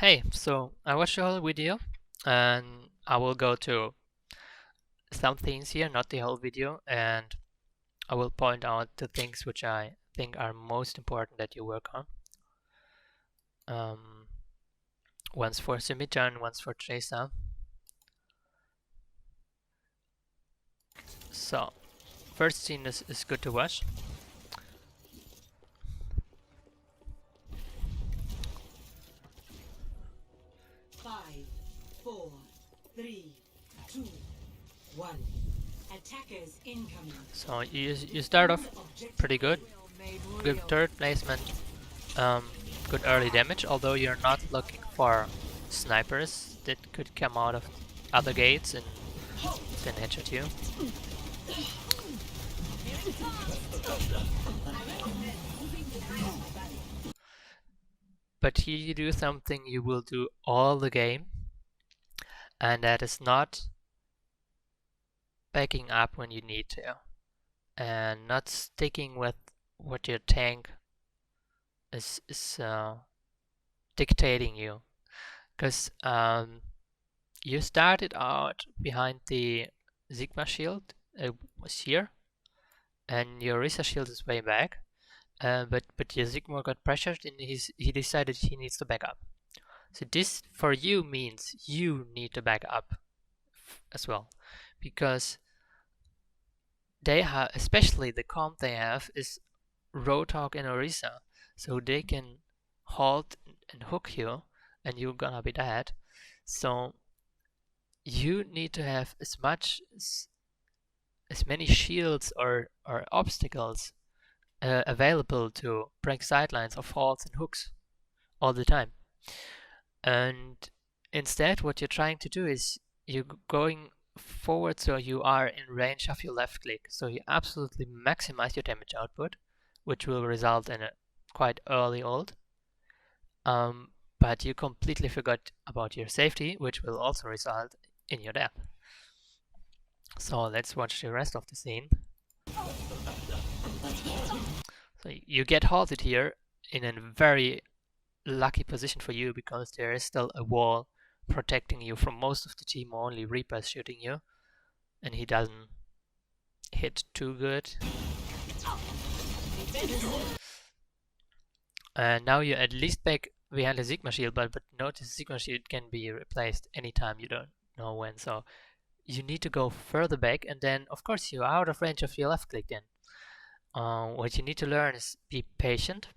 Hey, so I watched the whole video and I will go to some things here, not the whole video, and I will point out the things which I think are most important that you work on. Once for Symmetra and once for Tracer. So, first scene is good to watch. Five, 4, 3, 2, 1. Attackers incoming. So you start off pretty good. Good third placement. Good early damage, although you're not looking for snipers that could come out of other gates and then headshot you. But here you do something you will do all the game, and that is not backing up when you need to, and not sticking with what your tank is dictating you. Because you started out behind the Sigma shield, it was here, and your Risa shield is way back. But your Sigma got pressured and he decided he needs to back up. So this for you means you need to back up as well, because they have, especially the comp they have is Roadhog and Orisa, so they can halt and hook you and you're gonna be dead. So you need to have as many shields or obstacles available to break sidelines of halts and hooks all the time. And instead what you're trying to do is you're going forward so you are in range of your left click, so you absolutely maximize your damage output, which will result in a quite early ult. But you completely forgot about your safety, which will also result in your death. So let's watch the rest of the scene. So you get halted here in a very lucky position for you, because there is still a wall protecting you from most of the team. Only Reaper is shooting you, and he doesn't hit too good. And now you're at least back behind the Sigma shield, but notice Sigma shield can be replaced anytime, you don't know when. So you need to go further back, and then of course you're out of range of your left click then. What you need to learn is be patient.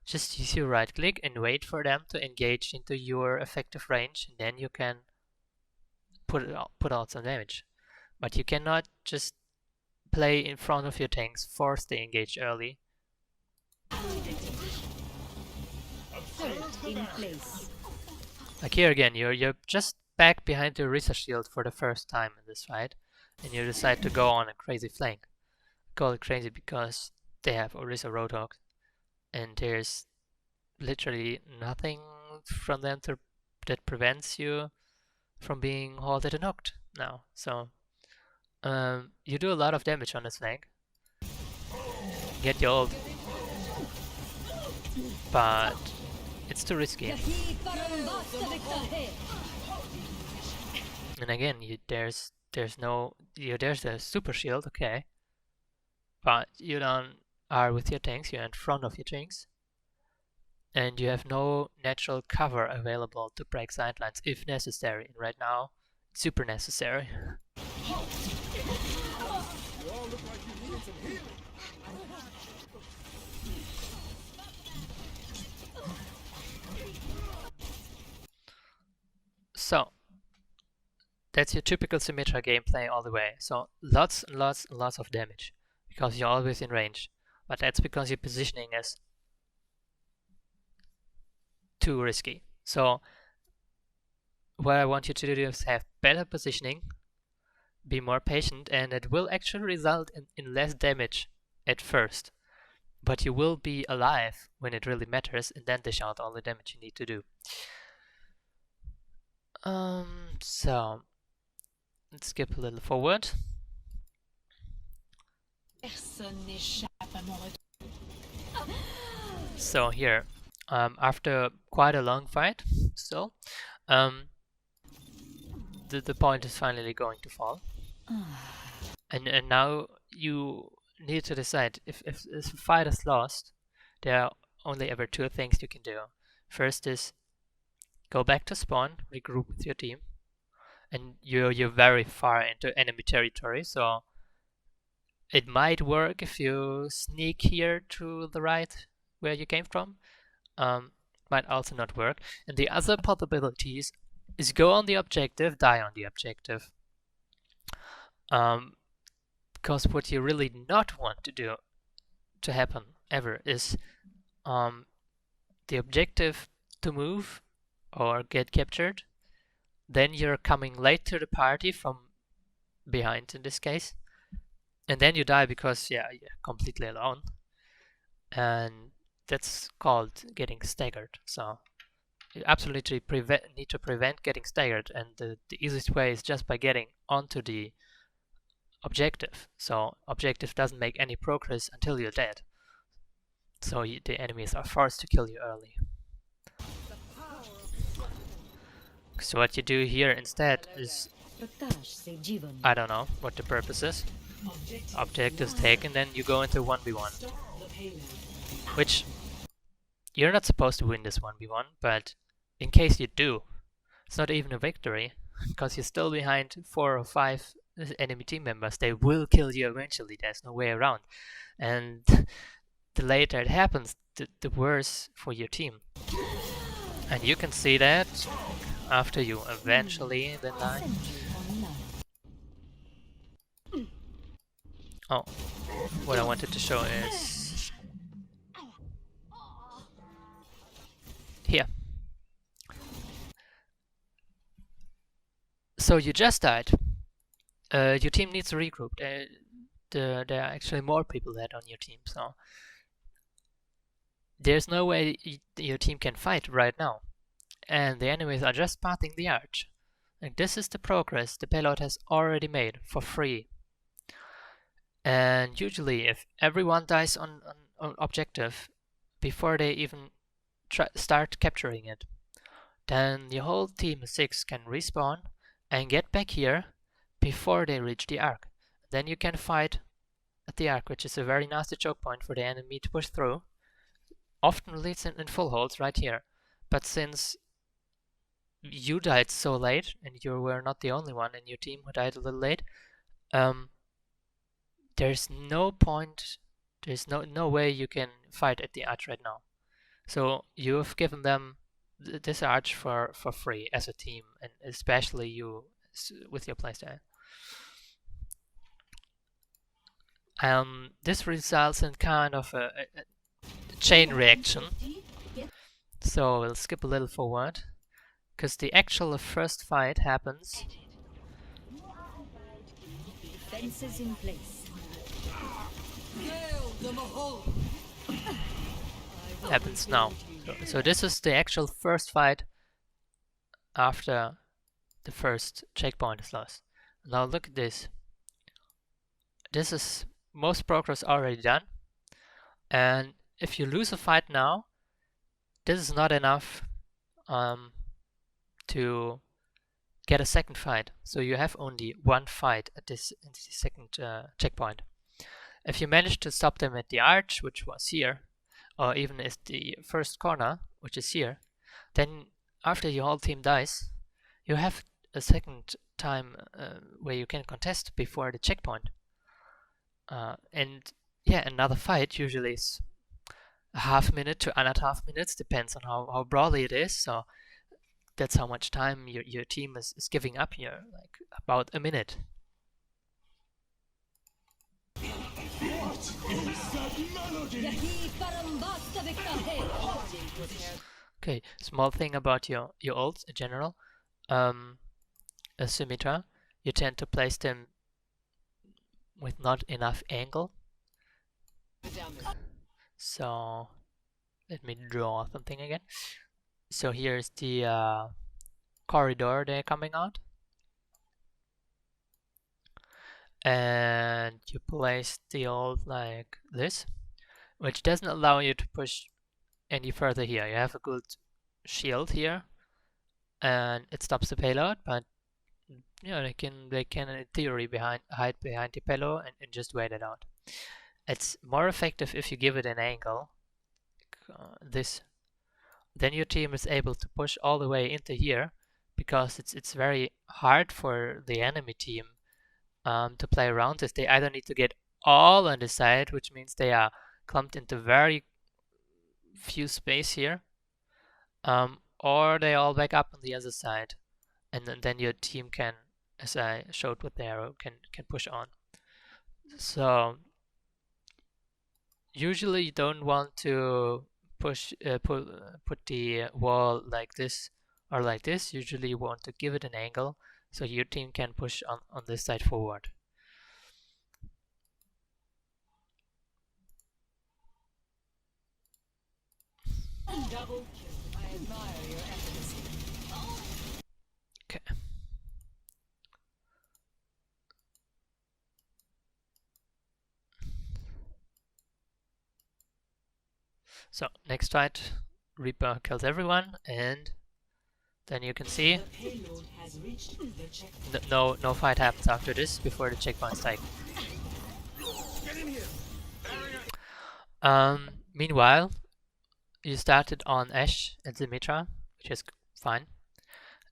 Just use your right click and wait for them to engage into your effective range, and then you can put out some damage. But you cannot just play in front of your tanks, force the engage early. In place. Like here again, you're just back behind the Orisa shield for the first time in this fight, and you decide to go on a crazy flank. I call it crazy because they have Orisa Roadhog, and there's literally nothing from them that prevents you from being halted and hooked now. So you do a lot of damage on this flank. Get your ult, but it's too risky. And again, there's a super shield, okay, but you don't are with your tanks. You're in front of your tanks, and you have no natural cover available to break sidelines if necessary. And right now, it's super necessary. So that's your typical Symmetra gameplay all the way. So lots and lots and lots of damage, because you're always in range. But that's because your positioning is too risky. So what I want you to do is have better positioning, be more patient, and it will actually result in less damage at first. But you will be alive when it really matters, and then dish out all the damage you need to do. So let's skip a little forward. So here, after quite a long fight, still, um, the point is finally going to fall. And now you need to decide if the fight is lost, there are only ever two things you can do. First is go back to spawn, regroup with your team, and you're very far into enemy territory, so it might work if you sneak here to the right where you came from. Might also not work. And the other possibilities is go on the objective, die on the objective. Because what you really not want to do to happen ever is the objective to move or get captured. Then you're coming late to the party from behind in this case. And then you die because you're completely alone. And that's called getting staggered. So you absolutely need to prevent getting staggered, and the easiest way is just by getting onto the objective. So objective doesn't make any progress until you're dead. So the enemies are forced to kill you early. So what you do here instead is, I don't know what the purpose is. Objective is taken, then you go into 1v1. Which, you're not supposed to win this 1v1, but in case you do, it's not even a victory, because you're still behind 4 or 5 enemy team members. They will kill you eventually, there's no way around. And the later it happens, the worse for your team. And you can see that after you eventually then die. Oh, what I wanted to show is here. So you just died. Your team needs to regroup. There are actually more people dead on your team, so there's no way your team can fight right now. And the enemies are just passing the arch. And this is the progress the payload has already made for free. And usually if everyone dies on objective before they even start capturing it, then the whole team of 6 can respawn and get back here before they reach the arc. Then you can fight at the arc, which is a very nasty choke point for the enemy to push through. Often leads in full holds right here. But since you died so late, and you were not the only one in your team who died a little late, there's no point, there's no way you can fight at the arch right now. So you've given them this arch for free as a team, and especially you with your playstyle. This results in kind of a chain reaction. So we'll skip a little forward, because the actual first fight happens. Fences in place. Happens now. So this is the actual first fight after the first checkpoint is lost. Now look at this. This is most progress already done. And if you lose a fight now, this is not enough to get a second fight. So you have only one fight at this second checkpoint. If you manage to stop them at the arch, which was here, or even at the first corner, which is here, then after your whole team dies, you have a second time where you can contest before the checkpoint. And yeah, another fight usually is a half minute to another half minutes, depends on how brawly it is. So that's how much time your team is giving up here, like about a minute. Okay, small thing about your ults in general. A Symmetra, you tend to place them with not enough angle. So let me draw something again. So here's the corridor they're coming out. And you place the ult like this, which doesn't allow you to push any further here. You have a good shield here, and it stops the payload, but you know, they can in theory hide behind the payload and just wait it out. It's more effective if you give it an angle, this. Then your team is able to push all the way into here, because it's very hard for the enemy team to play around this. They either need to get all on the side, which means they are clumped into very few space here, or they all back up on the other side, and then your team can, as I showed with the arrow, can push on. So usually you don't want to put the wall like this or like this. Usually you want to give it an angle so your team can push on this side forward. Double kill. I admire your efficacy. Okay. So next fight, Reaper kills everyone, and then you can see no fight happens after this before the checkpoint's taken. Meanwhile, you started on Ashe and Symmetra, which is fine,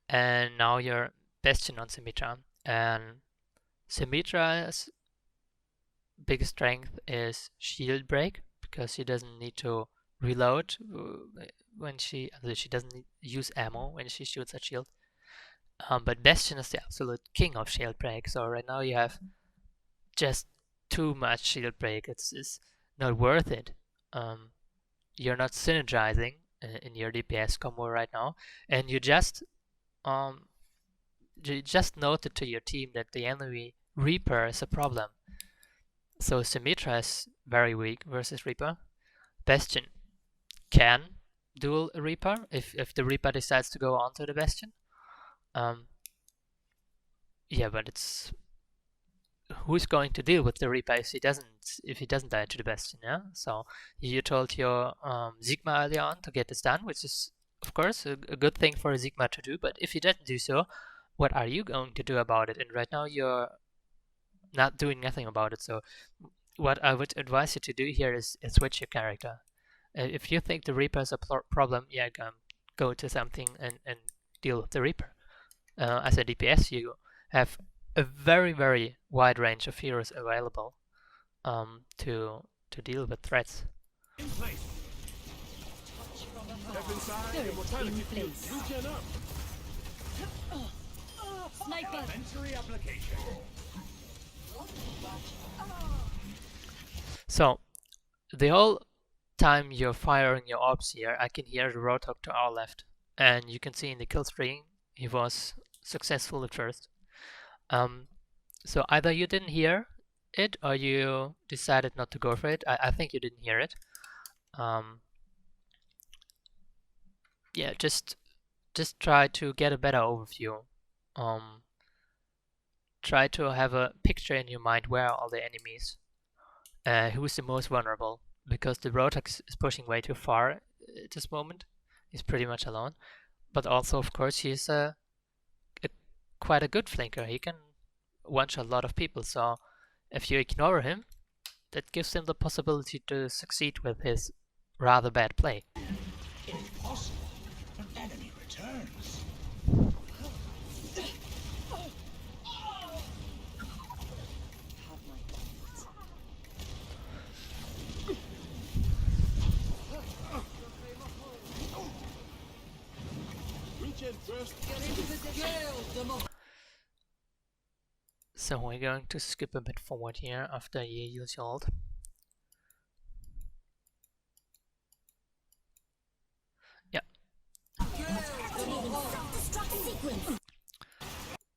and now you're Bastion on Symmetra. And Symmetra's biggest strength is shield break, because she doesn't need to reload when she doesn't use ammo when she shoots at shield. But Bastion is the absolute king of shield break, so right now you have just too much shield break. It's not worth it. You're not synergizing in your DPS combo right now, and you just noted to your team that the enemy Reaper is a problem. So Symmetra is very weak versus Reaper. Bastion can duel a Reaper if the Reaper decides to go onto the Bastion. Yeah, but it's who's going to deal with the Reaper if he doesn't die to the Bastion, yeah? So you told your Sigma earlier on to get this done, which is of course a good thing for a Sigma to do, but if he doesn't do so, what are you going to do about it? And right now you're not doing nothing about it, so what I would advise you to do here is switch your character. If you think the Reaper is a problem, yeah, go to something and deal with the Reaper. As a DPS, you have a very wide range of heroes available to deal with threats. In place. Step inside and mortality field. Regen up. Sniper! Sensory application. So the whole time you're firing your orbs here, I can hear the Roadhog to our left, and you can see in the kill stream he was successful at first. So either you didn't hear it or you decided not to go for it. I think you didn't hear it. Yeah, just try to get a better overview. Try to have a picture in your mind where are all the enemies, who's the most vulnerable, because the Roadhog is pushing way too far at this moment. He's pretty much alone, but also of course he's quite a good flanker. He can one-shot a lot of people, so if you ignore him, that gives him the possibility to succeed with his rather bad play. If possible, an enemy returns. Regen first. So we're going to skip a bit forward here after you use your ult. Yeah.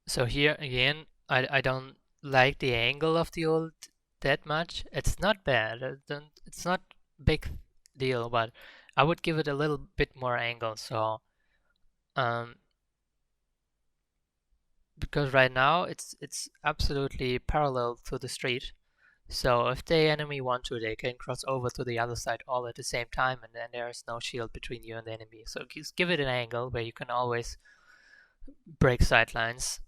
So here again, I don't like the angle of the ult that much. It's not bad. It's not big deal, but I would give it a little bit more angle. So because right now it's absolutely parallel to the street, So if the enemy want to, they can cross over to the other side all at the same time, and then there is no shield between you and the enemy. So just give it an angle where you can always break sidelines.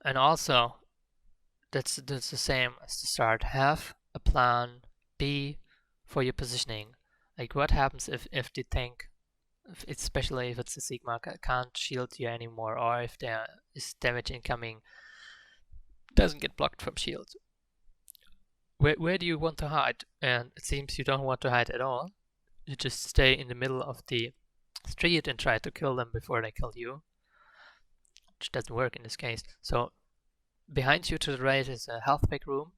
And also, that's the same as the start. Have a plan B for your positioning. Like what happens if the tank, especially if it's a Sigma, can't shield you anymore, or if there is damage incoming, doesn't get blocked from shield. Where do you want to hide? And it seems you don't want to hide at all. You just stay in the middle of the street and try to kill them before they kill you, which doesn't work in this case. So behind you to the right is a health pack room,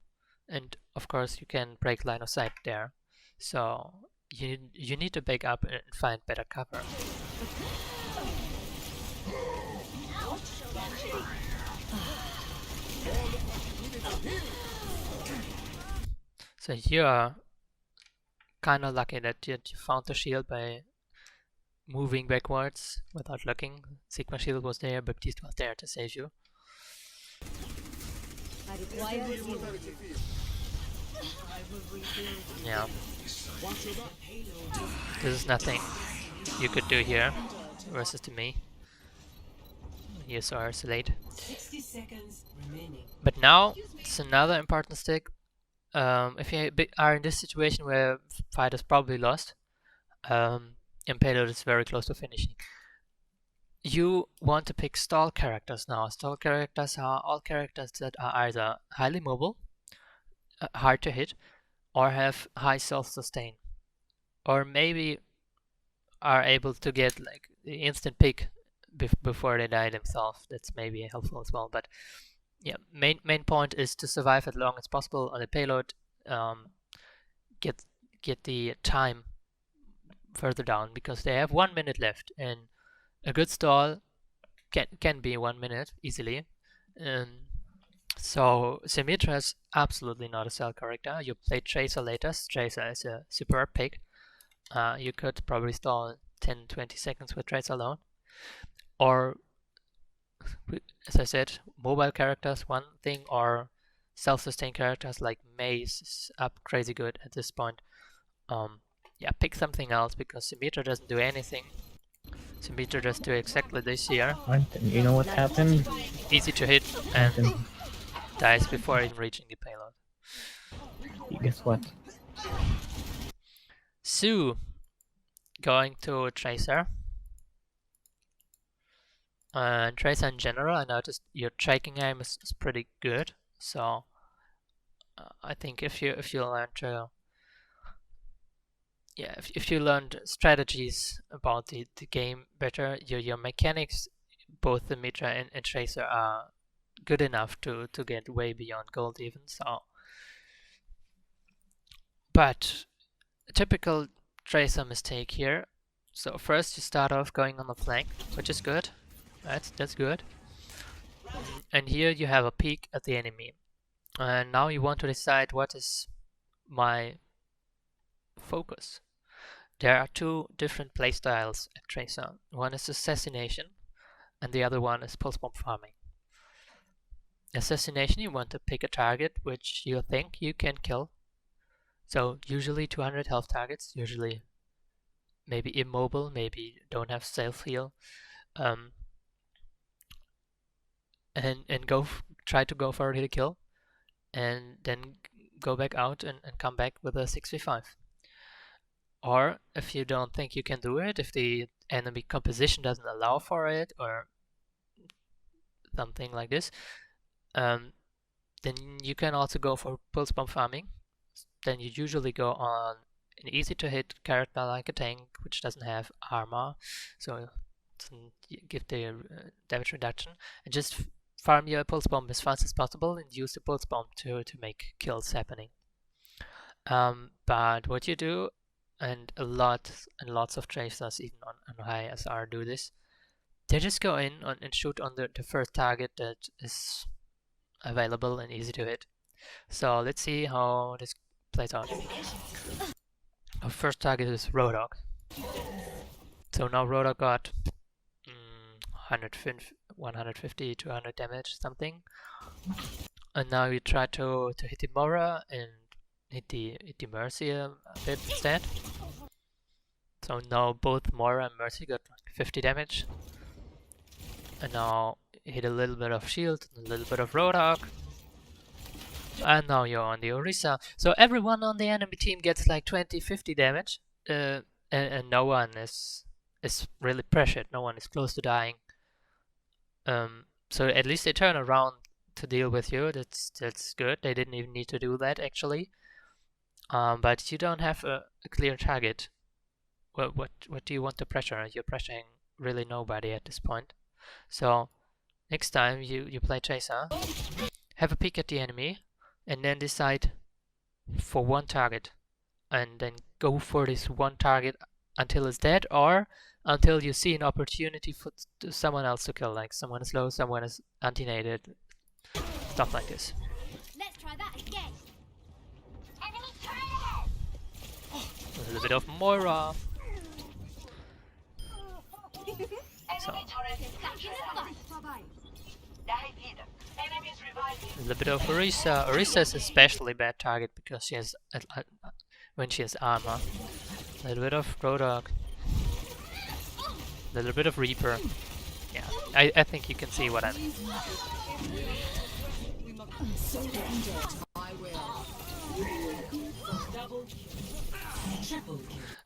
and of course you can break line of sight there. So you need to back up and find better cover. So you are kind of lucky that you found the shield by moving backwards without looking. Sigma shield was there, Baptiste was there to save you. I require you. Yeah. This is nothing you could do here versus to me. You saw isolate. 60 seconds remaining. But now it's another important stick. If you are in this situation where fight is probably lost, and payload is very close to finishing, you want to pick stall characters now. Stall characters are all characters that are either highly mobile, hard to hit, or have high self-sustain, or maybe are able to get like the instant pick before they die themselves. That's maybe helpful as well. But yeah, main point is to survive as long as possible on the payload. Get the time further down, because they have 1 minute left, and a good stall can be 1 minute easily. So Symmetra is absolutely not a cell character. You play Tracer later. Tracer is a superb pick. You could probably stall 10-20 seconds with Tracer alone. Or, as I said, mobile characters, one thing, or self-sustained characters like Maze is up crazy good at this point. Yeah, pick something else, because Symmetra doesn't do anything. Symmetra does do exactly this here. You know what happened? Easy to hit and dies before even reaching the payload. Guess what? Sue going to Tracer. And Tracer in general, I noticed your tracking aim is pretty good. So I think if you learn to, yeah, if you learned strategies about the game better, your mechanics, both the Symmetra and Tracer, are good enough to get way beyond gold even. So, but a typical Tracer mistake here. So first you start off going on the flank, which is good. That's good. And here you have a peek at the enemy. And now you want to decide what is my focus. There are two different playstyles at Tracer. One is assassination, and the other one is pulse bomb farming. Assassination, you want to pick a target which you think you can kill. So usually 200 health targets, usually maybe immobile, maybe don't have self heal. And try to go for a hit kill, and then go back out and come back with a 6v5. Or if you don't think you can do it, if the enemy composition doesn't allow for it, or something like this, then you can also go for pulse bomb farming. Then you usually go on an easy to hit character like a tank, which doesn't have armor, so it give the damage reduction, and just farm your pulse bomb as fast as possible and use the pulse bomb to make kills happening. But what you do, and lots of Tracers even on high SR do this, they just go in and shoot on the first target that is available and easy to hit. So let's see how this plays out. Our first target is Rodok. So now Rodok got 150, 200 damage, something. And now you try to hit the Mora and hit the Mercy a bit instead. So now both Mora and Mercy got like 50 damage. And now hit a little bit of shield, and a little bit of Roadhog. And now you're on the Orisa. So everyone on the enemy team gets like 20, 50 damage. And no one is really pressured. No one is close to dying. So at least they turn around to deal with you. That's good. They didn't even need to do that actually. But you don't have a clear target. What do you want to pressure? You're pressuring really nobody at this point. So next time you play Tracer, have a peek at the enemy, and then decide for one target, and then go for this one target until it's dead, or until you see an opportunity for someone else to kill, like someone is low, someone is anti-nated, stuff like this. Let's try that again. A little bit of Moira. So, a little bit of Orisa. Orisa is especially bad target because she has when she has armor. A little bit of Roadhog. A little bit of Reaper. Yeah, I think you can see what I mean.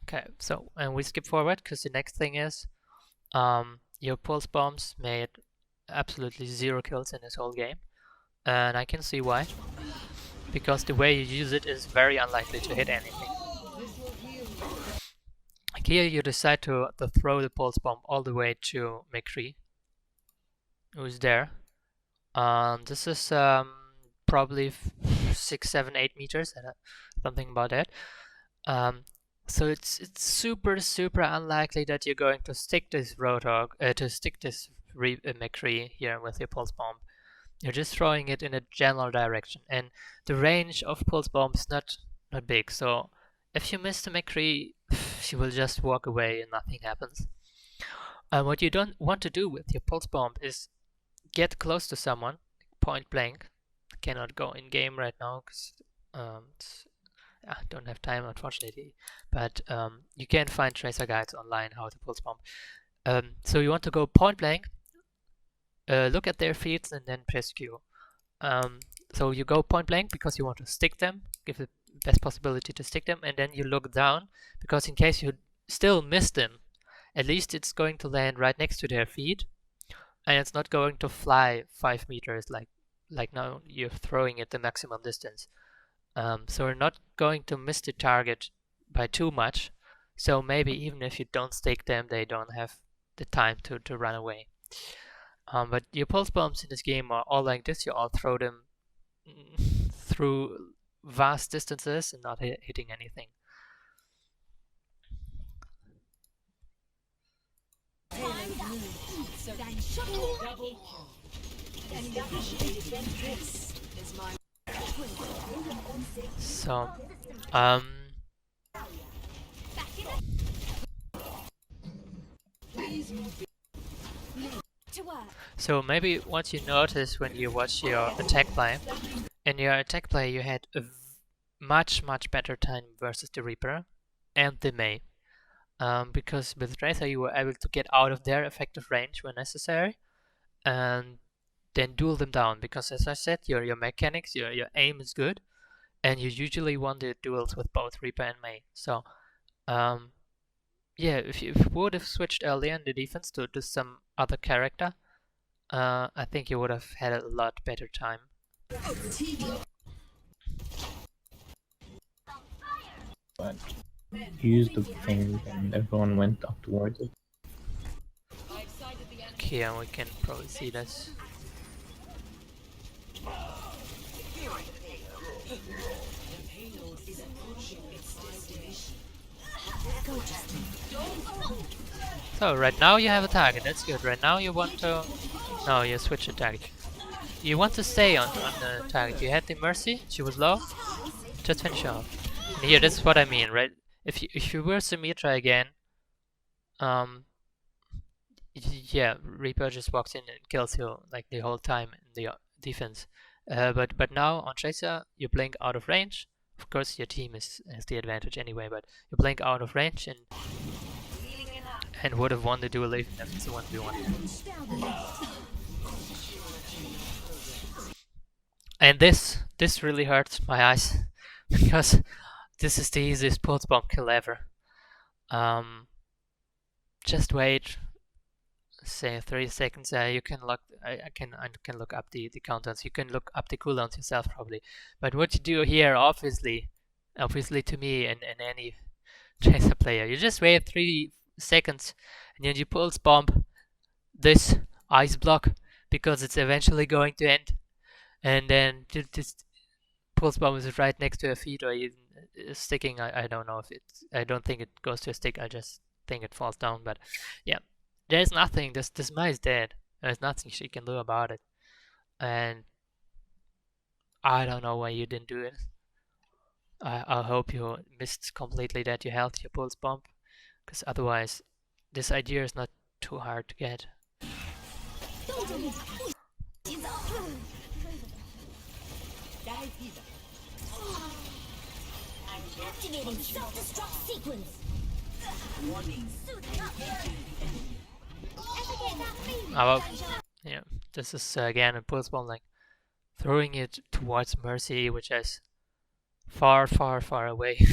Okay, so and we skip forward because the next thing is your pulse bombs made absolutely 0 kills in this whole game, and I can see why. Because the way you use it is very unlikely to hit anything. Here you decide to throw the pulse bomb all the way to McCree, who's there. This is probably 6, 7, 8 meters, something about that. So it's super unlikely that you're going to stick this Roadhog, McCree here with your pulse bomb. You're just throwing it in a general direction, and the range of pulse bomb is not big. So if you miss the McCree, she will just walk away and nothing happens. What you don't want to do with your pulse bomb is get close to someone, point blank. I cannot go in game right now because I don't have time, unfortunately, but you can find tracer guides online how to pulse bomb. So you want to go point blank, look at their feeds, and then press Q. So you go point blank because you want to stick them, give the best possibility to stick them, and then you look down because in case you still miss them, at least it's going to land right next to their feet, and it's not going to fly 5 meters like now you're throwing it the maximum distance. So we're not going to miss the target by too much. So maybe even if you don't stake them, they don't have the time to run away. But your pulse bombs in this game are all like this. You all throw them through vast distances and not hitting anything. So, so maybe what you notice when you watch your attack play, in your attack play you had a much better time versus the Reaper and the Mei. Because with Tracer you were able to get out of their effective range when necessary and then duel them down, because as I said, your mechanics, your aim is good, and you usually won the duels with both Reaper and Mei. So yeah, if you would have switched earlier in the defense to some other character, I think you would have had a lot better time. But he used the thing and everyone went up towards it. Okay, and we can probably see this. So right now you have a target, that's good. Right now you want to... No, you switch the target. You want to stay on the target. You had the Mercy, she was low, just finish her off. And here, this is what I mean, right? If you were Symmetra again, yeah, Reaper just walks in and kills you like the whole time in the defense. But now on Tracer, you blink out of range. Of course, your team has the advantage anyway, but you blink out of range and would have won the duel even if it's a 1v1. And this really hurts my eyes because this is the easiest pulse bomb kill ever. Just wait, say 30 seconds. You can look. I can look up the countdowns. You can look up the cooldowns yourself probably. But what you do here, obviously to me and any Tracer player, you just wait 3 seconds and then you pulse bomb this ice block because it's eventually going to end, and then just pulse bomb is right next to a feet or even sticking. I don't know if it's. I don't think it goes to a stick. I just think it falls down. But yeah, there's nothing. This Mai is dead. There's nothing she can do about it, and I don't know why you didn't do it. I hope you missed completely that you held your pulse bomb, because otherwise this idea is not too hard to get. Activating self-destruct sequence. Well, yeah, this is again a pulse bomb, like throwing it towards Mercy, which is far, far, far away.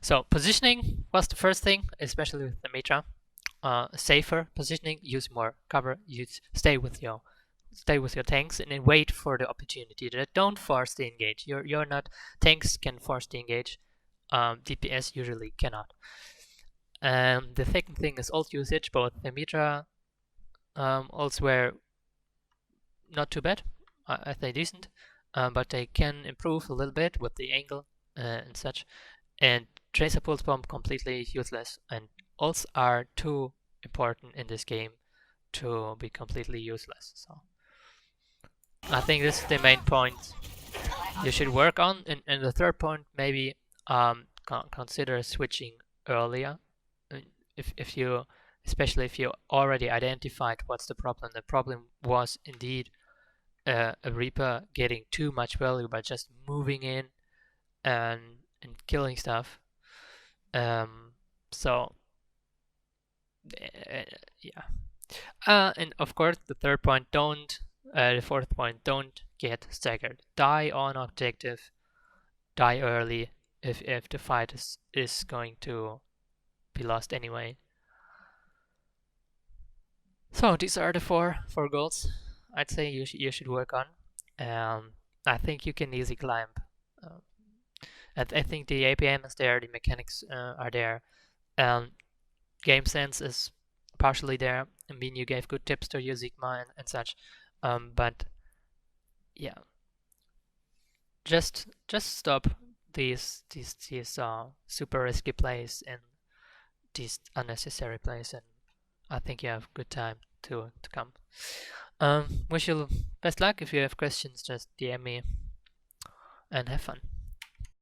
So positioning was the first thing, especially with the Symmetra. Safer positioning, use more cover, stay with your tanks and then wait for the opportunity. Don't force the engage. You're not. Tanks can force the engage. DPS usually cannot. The second thing is ult usage. Both Symmetra ults were not too bad. I think decent, but they can improve a little bit with the angle and such. And Tracer pulse bomb completely useless, and ults are too important in this game to be completely useless. So I think this is the main point you should work on. And the third point, maybe consider switching earlier. If you, especially if you already identified what's the problem. The problem was indeed a Reaper getting too much value by just moving in and killing stuff. So yeah, and of course the third point, the fourth point, don't get staggered. Die on objective, die early if the fight is going to be lost anyway. So these are the four goals I'd say you should work on. I think you can easily climb. I think the APM is there, the mechanics are there. Game sense is partially there. I mean, you gave good tips to your Sigma and such. But yeah, just stop these super risky plays and these unnecessary plays, and I think you have good time to come. Wish you best luck. If you have questions, just DM me and have fun.